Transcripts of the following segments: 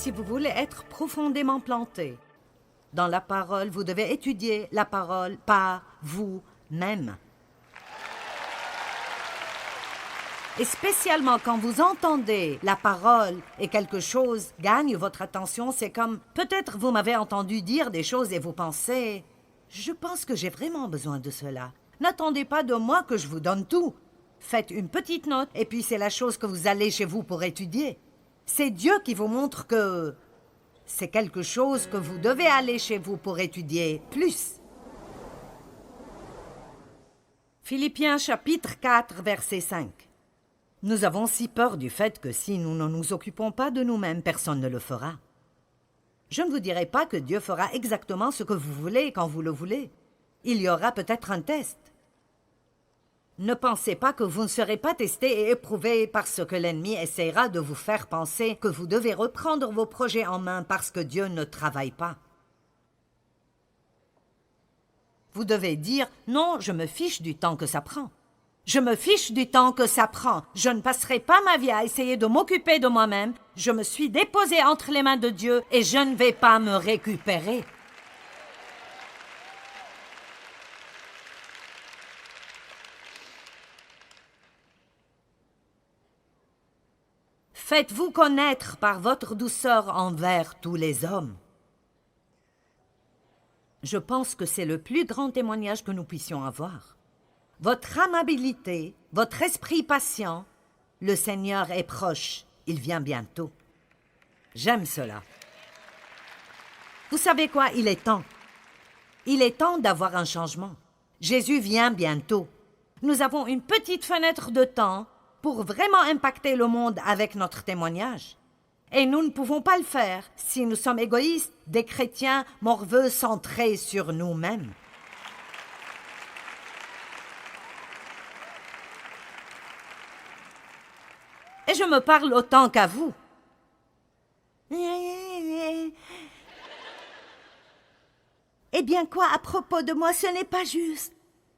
si vous voulez être profondément planté dans la parole, vous devez étudier la parole par vous-même. Et spécialement quand vous entendez la parole et quelque chose gagne votre attention, c'est comme peut-être vous m'avez entendu dire des choses et vous pensez « Je pense que j'ai vraiment besoin de cela. » N'attendez pas de moi que je vous donne tout. Faites une petite note et puis c'est la chose que vous allez chez vous pour étudier. C'est Dieu qui vous montre que c'est quelque chose que vous devez aller chez vous pour étudier plus. Philippiens chapitre 4, verset 5. Nous avons si peur du fait que si nous ne nous occupons pas de nous-mêmes, personne ne le fera. Je ne vous dirai pas que Dieu fera exactement ce que vous voulez quand vous le voulez. Il y aura peut-être un test. Ne pensez pas que vous ne serez pas testé et éprouvé parce que l'ennemi essaiera de vous faire penser que vous devez reprendre vos projets en main parce que Dieu ne travaille pas. Vous devez dire « Non, je me fiche du temps que ça prend. Je me fiche du temps que ça prend. Je ne passerai pas ma vie à essayer de m'occuper de moi-même. Je me suis déposé entre les mains de Dieu et je ne vais pas me récupérer. » Faites-vous connaître par votre douceur envers tous les hommes. Je pense que c'est le plus grand témoignage que nous puissions avoir. Votre amabilité, votre esprit patient, le Seigneur est proche, il vient bientôt. J'aime cela. Vous savez quoi, il est temps. Il est temps d'avoir un changement. Jésus vient bientôt. Nous avons une petite fenêtre de temps pour vraiment impacter le monde avec notre témoignage. Et nous ne pouvons pas le faire si nous sommes égoïstes, des chrétiens morveux centrés sur nous-mêmes. Et je me parle autant qu'à vous. Eh bien quoi, à propos de moi, ce n'est pas juste.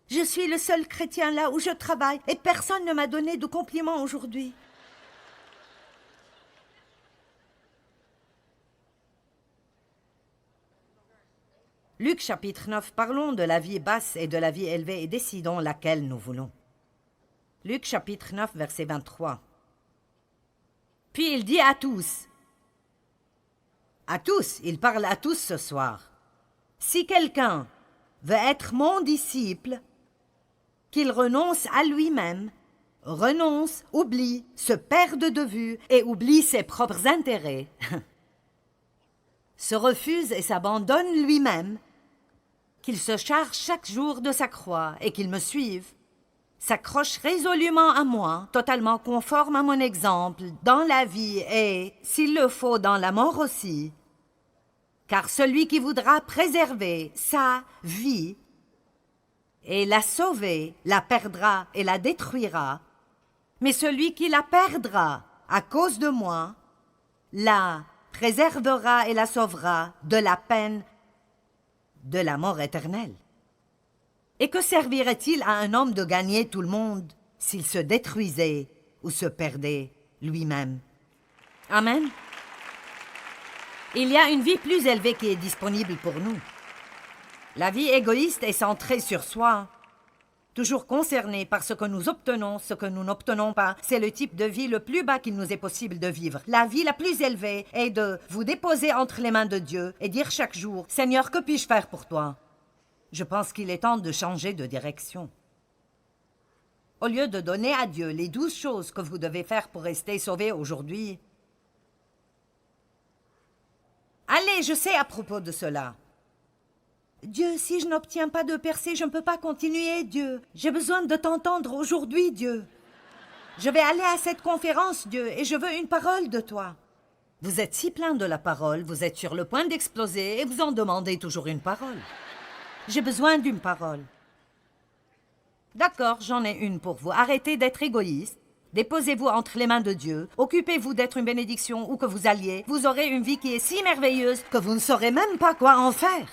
Je suis le seul chrétien là où je travaille et personne ne m'a donné de compliments aujourd'hui. Luc chapitre 9, parlons de la vie basse et de la vie élevée et décidons laquelle nous voulons. Luc chapitre 9, verset 23. Puis il dit à tous, il parle à tous ce soir, « Si quelqu'un veut être mon disciple, qu'il renonce à lui-même, oublie, se perde de vue et oublie ses propres intérêts, se refuse et s'abandonne lui-même, qu'il se charge chaque jour de sa croix et qu'il me suive, s'accroche résolument à moi, totalement conforme à mon exemple, dans la vie et, s'il le faut, dans la mort aussi. Car celui qui voudra préserver sa vie et la sauver, la perdra et la détruira. Mais celui qui la perdra à cause de moi, la préservera et la sauvera de la peine de la mort éternelle. Et que servirait-il à un homme de gagner tout le monde s'il se détruisait ou se perdait lui-même? Amen. Il y a une vie plus élevée qui est disponible pour nous. La vie égoïste est centrée sur soi, toujours concernée par ce que nous obtenons, ce que nous n'obtenons pas. C'est le type de vie le plus bas qu'il nous est possible de vivre. La vie la plus élevée est de vous déposer entre les mains de Dieu et dire chaque jour « Seigneur, que puis-je faire pour toi ?» Je pense qu'il est temps de changer de direction. Au lieu de donner à Dieu les 12 choses que vous devez faire pour rester sauvé aujourd'hui, allez, je sais à propos de cela. Dieu, si je n'obtiens pas de percée, je ne peux pas continuer, Dieu. J'ai besoin de t'entendre aujourd'hui, Dieu. Je vais aller à cette conférence, Dieu, et je veux une parole de toi. Vous êtes si plein de la parole, vous êtes sur le point d'exploser et vous en demandez toujours une parole. J'ai besoin d'une parole. D'accord, j'en ai une pour vous. Arrêtez d'être égoïste. Déposez-vous entre les mains de Dieu. Occupez-vous d'être une bénédiction où que vous alliez. Vous aurez une vie qui est si merveilleuse que vous ne saurez même pas quoi en faire.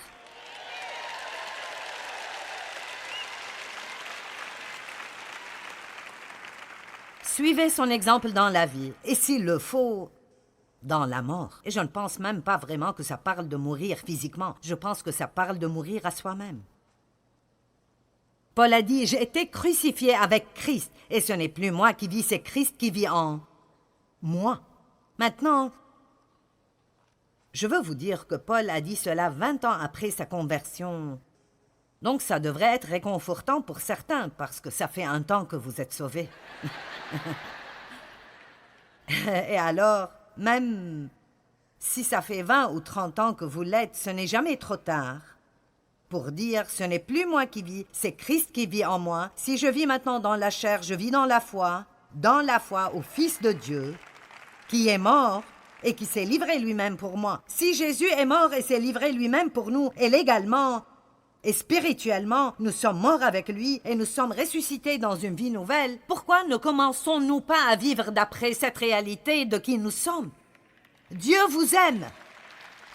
Suivez son exemple dans la vie. Et s'il le faut, dans la mort. Et je ne pense même pas vraiment que ça parle de mourir physiquement. Je pense que ça parle de mourir à soi-même. Paul a dit, j'ai été crucifié avec Christ, et ce n'est plus moi qui vis, c'est Christ qui vit en moi. Maintenant, je veux vous dire que Paul a dit cela 20 ans après sa conversion. Donc ça devrait être réconfortant pour certains, parce que ça fait un temps que vous êtes sauvés. Et alors, même si ça fait 20 ou 30 ans que vous l'êtes, ce n'est jamais trop tard pour dire, ce n'est plus moi qui vis, c'est Christ qui vit en moi. Si je vis maintenant dans la chair, je vis dans la foi au Fils de Dieu, qui est mort et qui s'est livré lui-même pour moi. Si Jésus est mort et s'est livré lui-même pour nous, et légalement et spirituellement, nous sommes morts avec lui et nous sommes ressuscités dans une vie nouvelle, pourquoi ne commençons-nous pas à vivre d'après cette réalité de qui nous sommes? Dieu vous aime.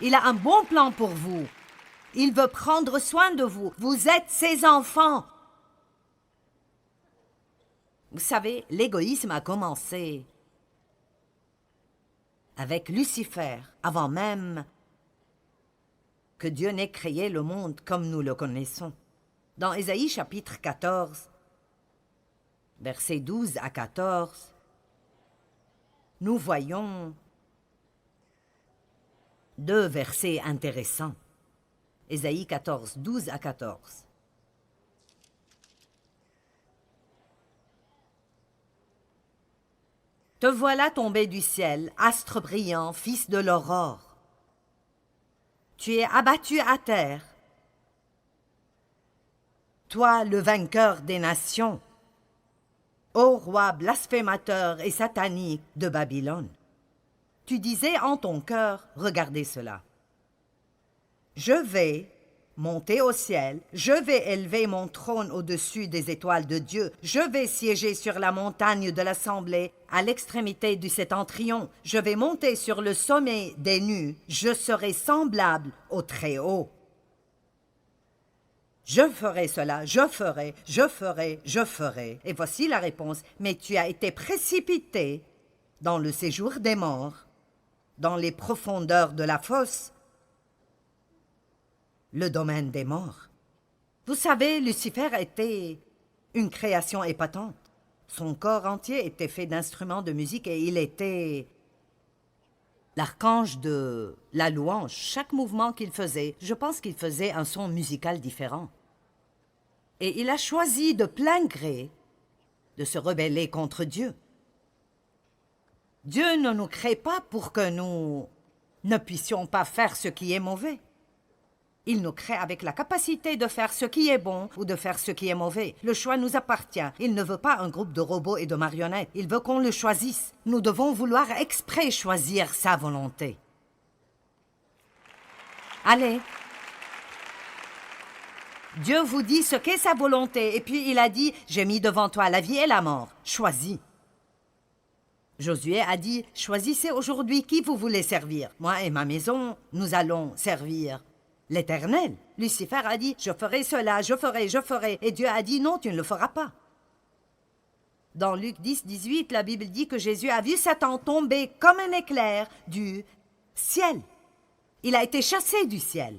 Il a un bon plan pour vous. Il veut prendre soin de vous. Vous êtes ses enfants. Vous savez, l'égoïsme a commencé avec Lucifer, avant même que Dieu n'ait créé le monde comme nous le connaissons. Dans Ésaïe chapitre 14, versets 12 à 14, nous voyons 2 versets intéressants. Ésaïe 14, 12 à 14. Te voilà tombé du ciel, astre brillant, fils de l'aurore. Tu es abattu à terre. Toi, le vainqueur des nations, ô roi blasphémateur et satanique de Babylone. Tu disais en ton cœur, regardez cela. Je vais monter au ciel, je vais élever mon trône au-dessus des étoiles de Dieu, je vais siéger sur la montagne de l'assemblée, à l'extrémité du septentrion, je vais monter sur le sommet des nues, je serai semblable au Très-Haut. Je ferai cela, je ferai, je ferai, je ferai. Et voici la réponse, mais tu as été précipité dans le séjour des morts, dans les profondeurs de la fosse, le domaine des morts. Vous savez, Lucifer était une création épatante. Son corps entier était fait d'instruments de musique et il était l'archange de la louange. Chaque mouvement qu'il faisait, je pense qu'il faisait un son musical différent. Et il a choisi de plein gré de se rebeller contre Dieu. Dieu ne nous crée pas pour que nous ne puissions pas faire ce qui est mauvais. Il nous crée avec la capacité de faire ce qui est bon ou de faire ce qui est mauvais. Le choix nous appartient. Il ne veut pas un groupe de robots et de marionnettes. Il veut qu'on le choisisse. Nous devons vouloir exprès choisir sa volonté. Allez. Dieu vous dit ce qu'est sa volonté. Et puis il a dit, j'ai mis devant toi la vie et la mort. Choisis. Josué a dit, choisissez aujourd'hui qui vous voulez servir. Moi et ma maison, nous allons servir l'Éternel. Lucifer a dit, je ferai cela, je ferai, je ferai. Et Dieu a dit, non, tu ne le feras pas. Dans Luc 10, 18, la Bible dit que Jésus a vu Satan tomber comme un éclair du ciel. Il a été chassé du ciel.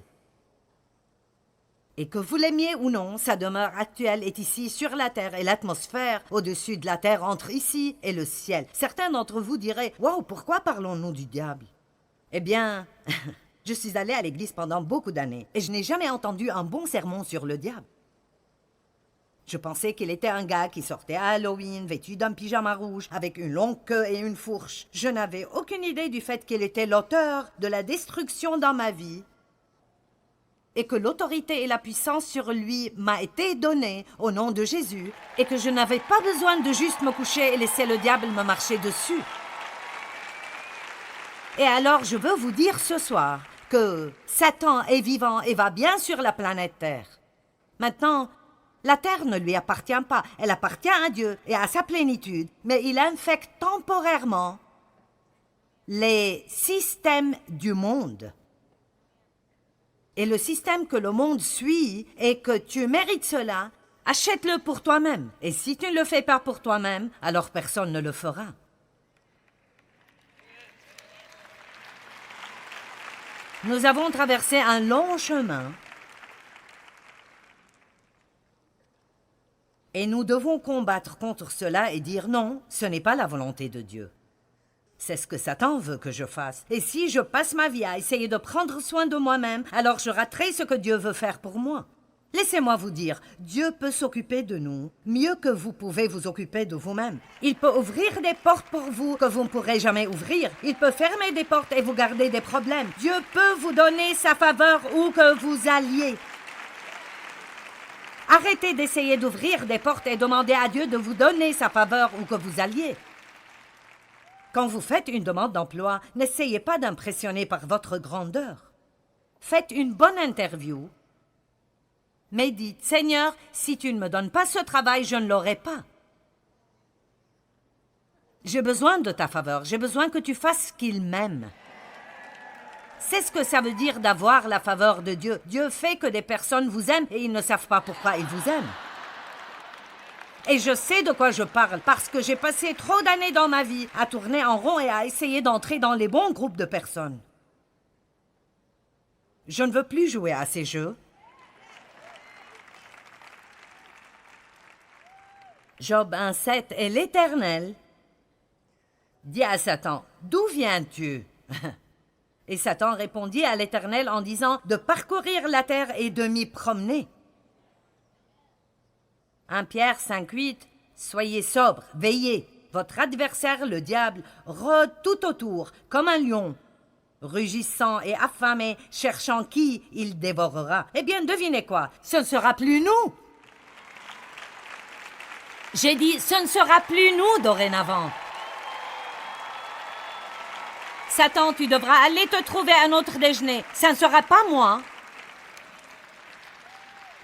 Et que vous l'aimiez ou non, sa demeure actuelle est ici sur la terre et l'atmosphère au-dessus de la terre entre ici et le ciel. Certains d'entre vous diraient, « Wow, pourquoi parlons-nous du diable ?» Eh bien, je suis allé à l'église pendant beaucoup d'années et je n'ai jamais entendu un bon sermon sur le diable. Je pensais qu'il était un gars qui sortait à Halloween, vêtu d'un pyjama rouge, avec une longue queue et une fourche. Je n'avais aucune idée du fait qu'il était l'auteur de la destruction dans ma vie et que l'autorité et la puissance sur lui m'a été donnée au nom de Jésus et que je n'avais pas besoin de juste me coucher et laisser le diable me marcher dessus. Et alors, je veux vous dire ce soir que Satan est vivant et va bien sur la planète Terre. Maintenant, la Terre ne lui appartient pas, elle appartient à Dieu et à sa plénitude, mais il infecte temporairement les systèmes du monde. Et le système que le monde suit est que tu mérites cela, achète-le pour toi-même. Et si tu ne le fais pas pour toi-même, alors personne ne le fera. Nous avons traversé un long chemin et nous devons combattre contre cela et dire non, ce n'est pas la volonté de Dieu. C'est ce que Satan veut que je fasse. Et si je passe ma vie à essayer de prendre soin de moi-même, alors je raterai ce que Dieu veut faire pour moi. Laissez-moi vous dire, Dieu peut s'occuper de nous mieux que vous pouvez vous occuper de vous-même. Il peut ouvrir des portes pour vous que vous ne pourrez jamais ouvrir. Il peut fermer des portes et vous garder des problèmes. Dieu peut vous donner sa faveur où que vous alliez. Arrêtez d'essayer d'ouvrir des portes et demandez à Dieu de vous donner sa faveur où que vous alliez. Quand vous faites une demande d'emploi, n'essayez pas d'impressionner par votre grandeur. Faites une bonne interview, mais dites, « Seigneur, si tu ne me donnes pas ce travail, je ne l'aurai pas. J'ai besoin de ta faveur, j'ai besoin que tu fasses ce qu'il m'aime. » C'est ce que ça veut dire d'avoir la faveur de Dieu. Dieu fait que des personnes vous aiment et ils ne savent pas pourquoi ils vous aiment. Et je sais de quoi je parle parce que j'ai passé trop d'années dans ma vie à tourner en rond et à essayer d'entrer dans les bons groupes de personnes. Je ne veux plus jouer à ces jeux. Job 1,7 et l'Éternel dit à Satan, « D'où viens-tu » Et Satan répondit à l'Éternel en disant de parcourir la terre et de m'y promener. 1 Pierre 5,8 Soyez sobres, veillez. Votre adversaire, le diable, rôde tout autour, comme un lion, rugissant et affamé, cherchant qui il dévorera. Eh bien, devinez quoi, ce ne sera plus nous. J'ai dit, ce ne sera plus nous dorénavant. Satan, tu devras aller te trouver un autre déjeuner. Ça ne sera pas moi.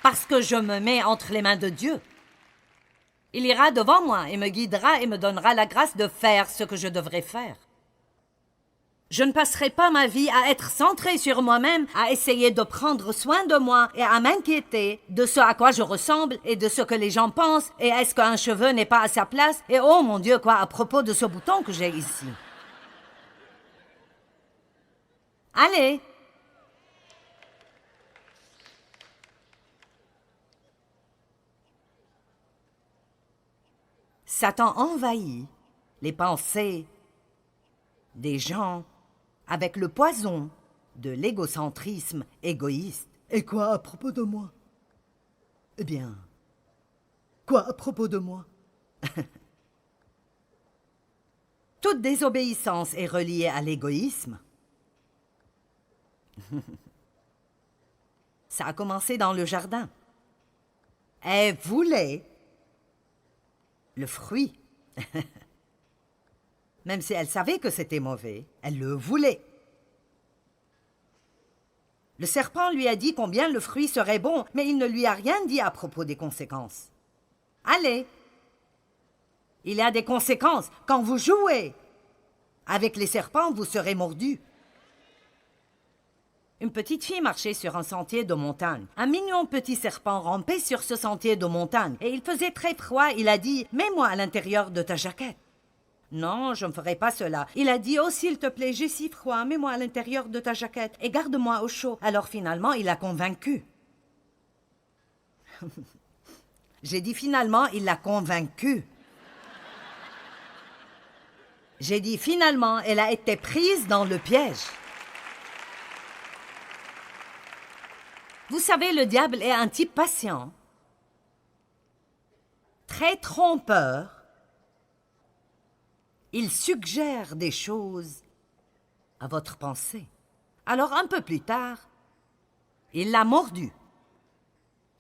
Parce que je me mets entre les mains de Dieu. Il ira devant moi et me guidera et me donnera la grâce de faire ce que je devrais faire. Je ne passerai pas ma vie à être centrée sur moi-même, à essayer de prendre soin de moi et à m'inquiéter de ce à quoi je ressemble et de ce que les gens pensent et est-ce qu'un cheveu n'est pas à sa place et oh mon Dieu, quoi à propos de ce bouton que j'ai ici. Allez! Satan envahit les pensées des gens avec le poison de l'égocentrisme égoïste. Et quoi à propos de moi? Eh bien, quoi à propos de moi? Toute désobéissance est reliée à l'égoïsme. Ça a commencé dans le jardin. Elle voulait le fruit. Même si elle savait que c'était mauvais, elle le voulait. Le serpent lui a dit combien le fruit serait bon, mais il ne lui a rien dit à propos des conséquences. Allez! Il y a des conséquences. Quand vous jouez avec les serpents, vous serez mordu. Une petite fille marchait sur un sentier de montagne. Un mignon petit serpent rampait sur ce sentier de montagne. Et il faisait très froid. Il a dit « Mets-moi à l'intérieur de ta jaquette. » Non, je ne ferai pas cela. Il a dit « Oh, s'il te plaît, j'ai si froid. Mets-moi à l'intérieur de ta jaquette et garde-moi au chaud. » Alors finalement, il l'a convaincu. J'ai dit finalement, il l'a convaincu. J'ai dit finalement, elle a été prise dans le piège. Vous savez, le diable est un type patient, très trompeur. Il suggère des choses à votre pensée. Alors, un peu plus tard, il l'a mordue.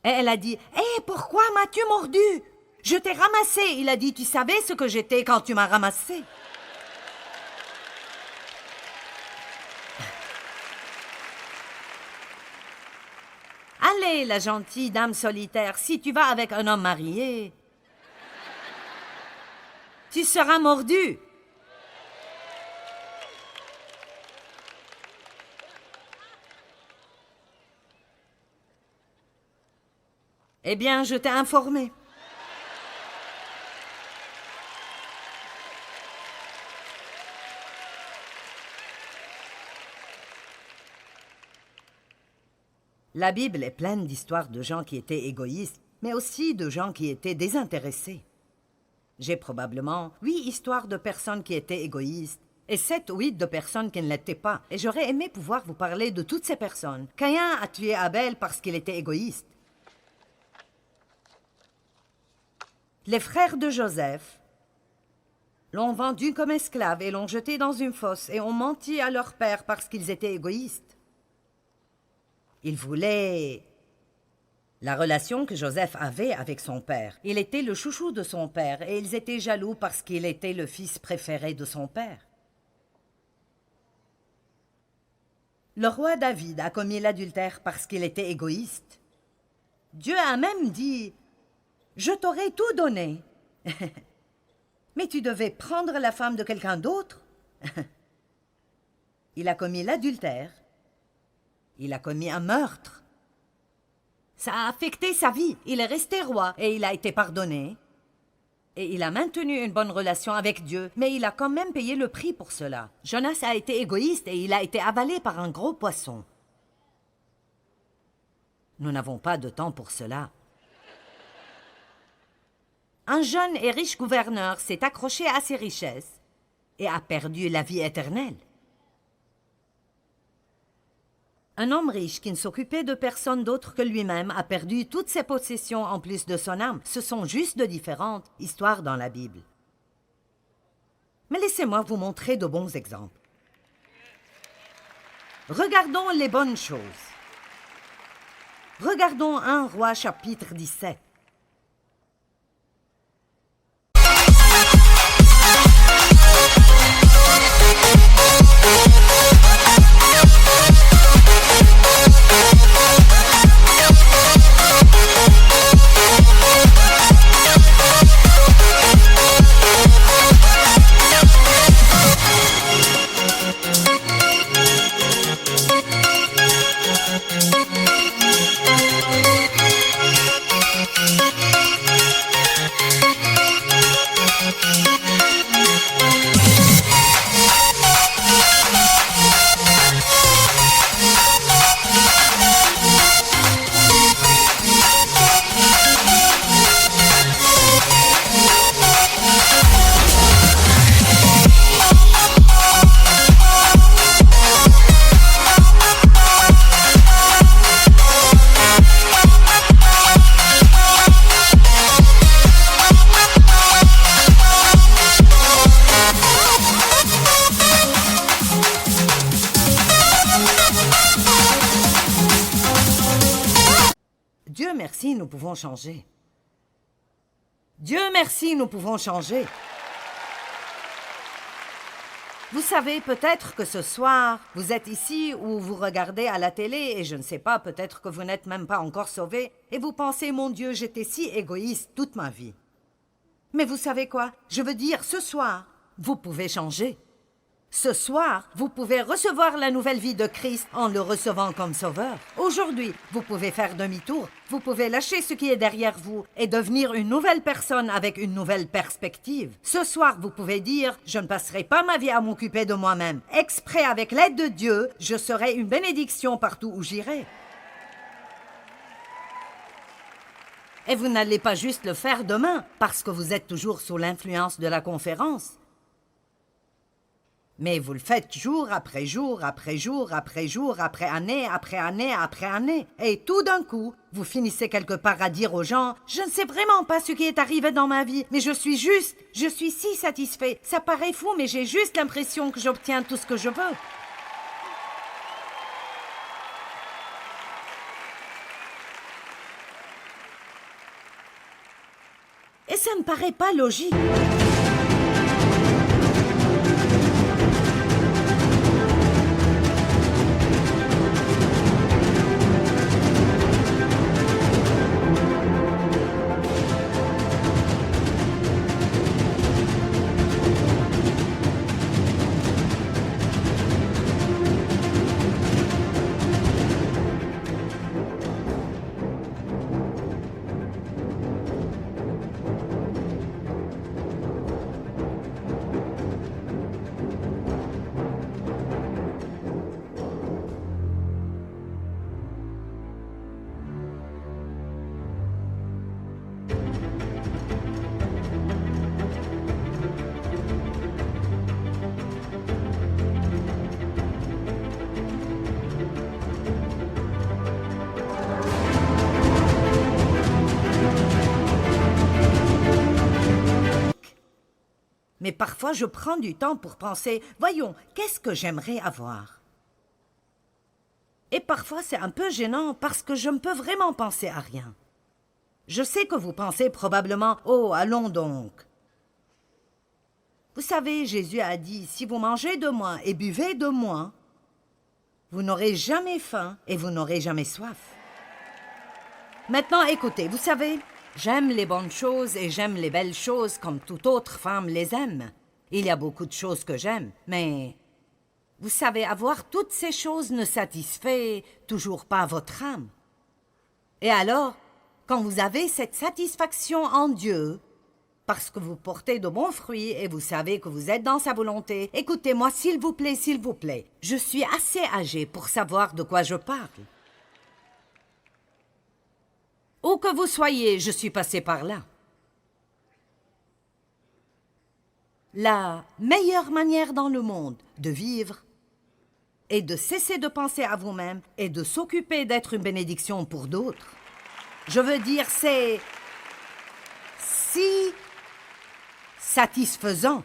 Et elle a dit « Hé, pourquoi m'as-tu mordu? Je t'ai ramassé. » Il a dit « Tu savais ce que j'étais quand tu m'as ramassé. » Allez, la gentille dame solitaire, si tu vas avec un homme marié, tu seras mordu. Eh bien, je t'ai informé. La Bible est pleine d'histoires de gens qui étaient égoïstes, mais aussi de gens qui étaient désintéressés. J'ai probablement 8 histoires de personnes qui étaient égoïstes et 7 ou 8 de personnes qui ne l'étaient pas. Et j'aurais aimé pouvoir vous parler de toutes ces personnes. Caïn a tué Abel parce qu'il était égoïste. Les frères de Joseph l'ont vendu comme esclave et l'ont jeté dans une fosse et ont menti à leur père parce qu'ils étaient égoïstes. Ils voulaient la relation que Joseph avait avec son père. Il était le chouchou de son père et ils étaient jaloux parce qu'il était le fils préféré de son père. Le roi David a commis l'adultère parce qu'il était égoïste. Dieu a même dit « Je t'aurais tout donné, mais tu devais prendre la femme de quelqu'un d'autre. » Il a commis l'adultère. Il a commis un meurtre. Ça a affecté sa vie. Il est resté roi et il a été pardonné. Et il a maintenu une bonne relation avec Dieu, mais il a quand même payé le prix pour cela. Jonas a été égoïste et il a été avalé par un gros poisson. Nous n'avons pas de temps pour cela. Un jeune et riche gouverneur s'est accroché à ses richesses et a perdu la vie éternelle. Un homme riche qui ne s'occupait de personne d'autre que lui-même a perdu toutes ses possessions en plus de son âme. Ce sont juste de différentes histoires dans la Bible. Mais laissez-moi vous montrer de bons exemples. Regardons les bonnes choses. Regardons 1 Roi chapitre 17. Dieu merci, nous pouvons changer. Dieu merci, nous pouvons changer. Vous savez, peut-être que ce soir, vous êtes ici ou vous regardez à la télé et je ne sais pas, peut-être que vous n'êtes même pas encore sauvé et vous pensez, mon Dieu, j'étais si égoïste toute ma vie. Mais vous savez quoi? Je veux dire, ce soir, vous pouvez changer. Ce soir, vous pouvez recevoir la nouvelle vie de Christ en le recevant comme sauveur. Aujourd'hui, vous pouvez faire demi-tour. Vous pouvez lâcher ce qui est derrière vous et devenir une nouvelle personne avec une nouvelle perspective. Ce soir, vous pouvez dire « Je ne passerai pas ma vie à m'occuper de moi-même. Exprès avec l'aide de Dieu, je serai une bénédiction partout où j'irai. » Et vous n'allez pas juste le faire demain parce que vous êtes toujours sous l'influence de la conférence. Mais vous le faites jour après jour, après jour, après jour, après année, après année, après année. Et tout d'un coup, vous finissez quelque part à dire aux gens « Je ne sais vraiment pas ce qui est arrivé dans ma vie, mais je suis si satisfait. Ça paraît fou, mais j'ai juste l'impression que j'obtiens tout ce que je veux. » Et ça ne paraît pas logique. Mais parfois, je prends du temps pour penser, voyons, qu'est-ce que j'aimerais avoir? Et parfois, c'est un peu gênant parce que je ne peux vraiment penser à rien. Je sais que vous pensez probablement, oh, allons donc. Vous savez, Jésus a dit, si vous mangez de moi et buvez de moi, vous n'aurez jamais faim et vous n'aurez jamais soif. Maintenant, écoutez, vous savez, j'aime les bonnes choses et j'aime les belles choses comme toute autre femme les aime. Il y a beaucoup de choses que j'aime, mais vous savez, avoir toutes ces choses ne satisfait toujours pas votre âme. Et alors, quand vous avez cette satisfaction en Dieu, parce que vous portez de bons fruits et vous savez que vous êtes dans sa volonté, écoutez-moi, s'il vous plaît, je suis assez âgée pour savoir de quoi je parle. Où que vous soyez, je suis passée par là. La meilleure manière dans le monde de vivre est de cesser de penser à vous-même et de s'occuper d'être une bénédiction pour d'autres. Je veux dire, c'est si satisfaisant.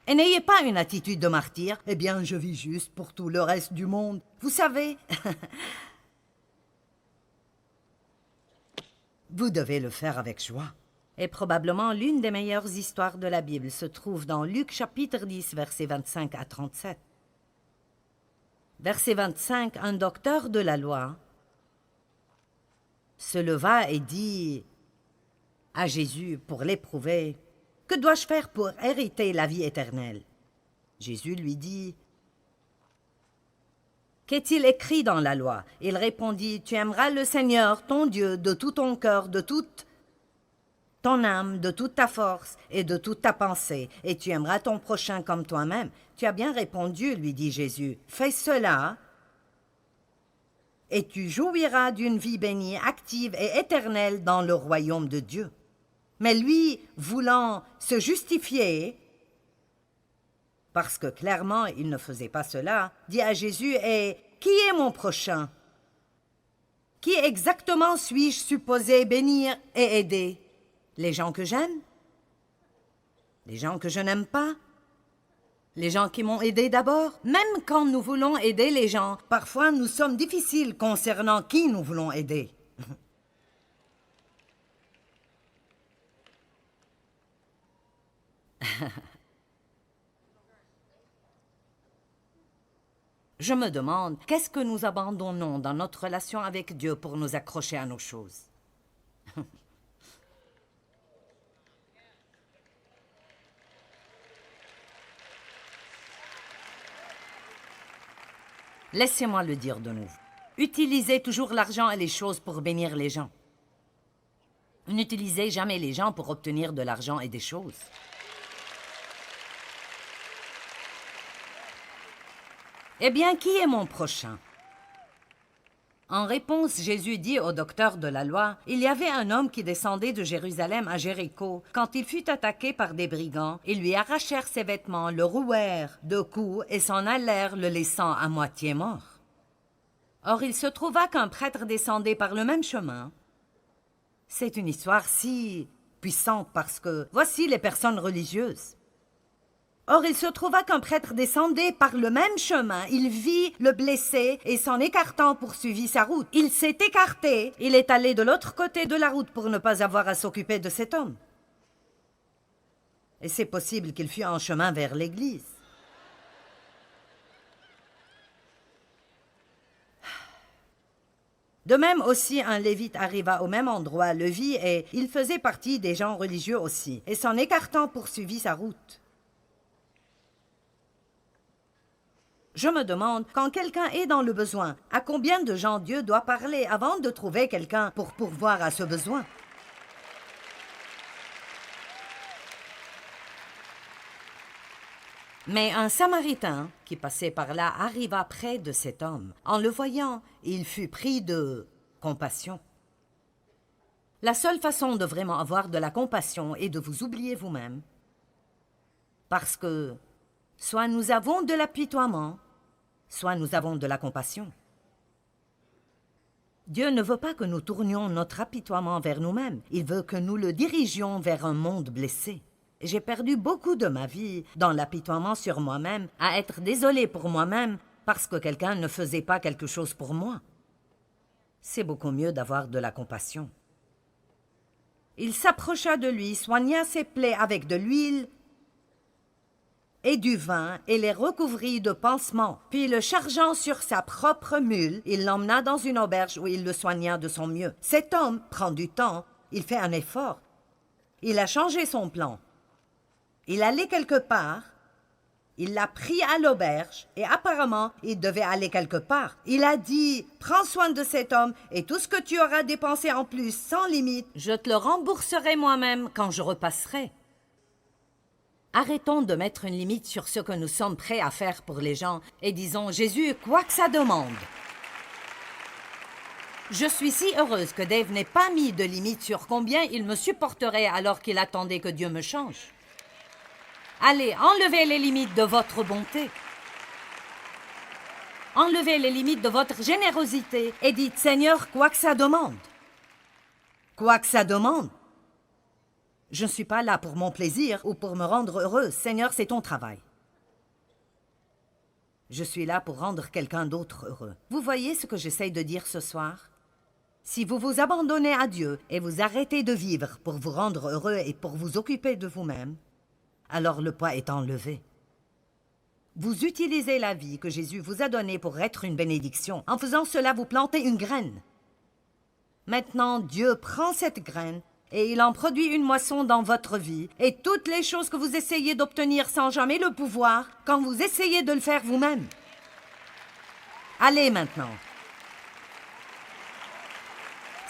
Et n'ayez pas une attitude de martyr. Eh bien, je vis juste pour tout le reste du monde. Vous savez, vous devez le faire avec joie. Et probablement l'une des meilleures histoires de la Bible se trouve dans Luc chapitre 10, versets 25 à 37. Verset 25, un docteur de la loi se leva et dit à Jésus pour l'éprouver, « Que dois-je faire pour hériter la vie éternelle ?» Jésus lui dit, « Qu'est-il écrit dans la loi ?» Il répondit, « Tu aimeras le Seigneur, ton Dieu, de tout ton cœur, de toute ton âme, de toute ta force et de toute ta pensée, et tu aimeras ton prochain comme toi-même. » Tu as bien répondu, lui dit Jésus, « Fais cela, et tu jouiras d'une vie bénie, active et éternelle dans le royaume de Dieu. » Mais lui, voulant se justifier, parce que clairement il ne faisait pas cela, dit à Jésus, « Et qui est mon prochain? Qui exactement suis-je supposé bénir et aider? Les gens que j'aime? Les gens que je n'aime pas? Les gens qui m'ont aidé d'abord? Même quand nous voulons aider les gens, parfois nous sommes difficiles concernant qui nous voulons aider. » Je me demande, qu'est-ce que nous abandonnons dans notre relation avec Dieu pour nous accrocher à nos choses? Laissez-moi le dire de nouveau. Utilisez toujours l'argent et les choses pour bénir les gens. N'utilisez jamais les gens pour obtenir de l'argent et des choses. Eh bien, qui est mon prochain? En réponse, Jésus dit au docteur de la loi, « Il y avait un homme qui descendait de Jérusalem à Jéricho. Quand il fut attaqué par des brigands, ils lui arrachèrent ses vêtements, le rouèrent de coups et s'en allèrent, le laissant à moitié mort. Or, il se trouva qu'un prêtre descendait par le même chemin. » C'est une histoire si puissante parce que voici les personnes religieuses. Or, il se trouva qu'un prêtre descendait par le même chemin. Il vit le blessé et s'en écartant poursuivit sa route. Il s'est écarté. Il est allé de l'autre côté de la route pour ne pas avoir à s'occuper de cet homme. Et c'est possible qu'il fût en chemin vers l'église. De même aussi, un Lévite arriva au même endroit, le vit et il faisait partie des gens religieux aussi. Et s'en écartant poursuivit sa route. Je me demande, quand quelqu'un est dans le besoin, à combien de gens Dieu doit parler avant de trouver quelqu'un pour pourvoir à ce besoin? Mais un Samaritain qui passait par là arriva près de cet homme. En le voyant, il fut pris de compassion. La seule façon de vraiment avoir de la compassion est de vous oublier vous-même. Parce que soit nous avons de l'apitoiement, soit nous avons de la compassion. Dieu ne veut pas que nous tournions notre apitoiement vers nous-mêmes. Il veut que nous le dirigions vers un monde blessé. J'ai perdu beaucoup de ma vie dans l'apitoiement sur moi-même, à être désolé pour moi-même parce que quelqu'un ne faisait pas quelque chose pour moi. C'est beaucoup mieux d'avoir de la compassion. Il s'approcha de lui, soigna ses plaies avec de l'huile et du vin, et les recouvrit de pansements. Puis, le chargeant sur sa propre mule, il l'emmena dans une auberge où il le soigna de son mieux. Cet homme prend du temps, il fait un effort. Il a changé son plan. Il allait quelque part, il l'a pris à l'auberge, et apparemment, il devait aller quelque part. Il a dit, prends soin de cet homme, et tout ce que tu auras dépensé en plus, sans limite, je te le rembourserai moi-même quand je repasserai. Arrêtons de mettre une limite sur ce que nous sommes prêts à faire pour les gens, et disons, Jésus, quoi que ça demande. Je suis si heureuse que Dave n'ait pas mis de limite sur combien il me supporterait alors qu'il attendait que Dieu me change. Allez, enlevez les limites de votre bonté. Enlevez les limites de votre générosité et dites, Seigneur, quoi que ça demande. Quoi que ça demande. Je ne suis pas là pour mon plaisir ou pour me rendre heureuse. Seigneur, c'est ton travail. Je suis là pour rendre quelqu'un d'autre heureux. Vous voyez ce que j'essaye de dire ce soir? Si vous vous abandonnez à Dieu et vous arrêtez de vivre pour vous rendre heureux et pour vous occuper de vous-même, alors le poids est enlevé. Vous utilisez la vie que Jésus vous a donnée pour être une bénédiction. En faisant cela, vous plantez une graine. Maintenant, Dieu prend cette graine et il en produit une moisson dans votre vie. Et toutes les choses que vous essayez d'obtenir sans jamais le pouvoir, quand vous essayez de le faire vous-même. Allez maintenant.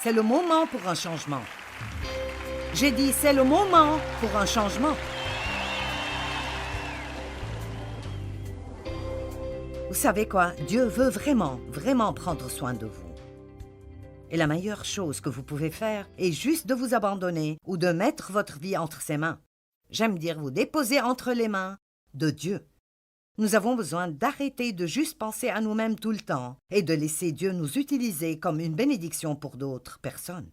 C'est le moment pour un changement. J'ai dit, c'est le moment pour un changement. Vous savez quoi? Dieu veut vraiment, vraiment prendre soin de vous. Et la meilleure chose que vous pouvez faire est juste de vous abandonner ou de mettre votre vie entre ses mains. J'aime dire vous déposer entre les mains de Dieu. Nous avons besoin d'arrêter de juste penser à nous-mêmes tout le temps et de laisser Dieu nous utiliser comme une bénédiction pour d'autres personnes.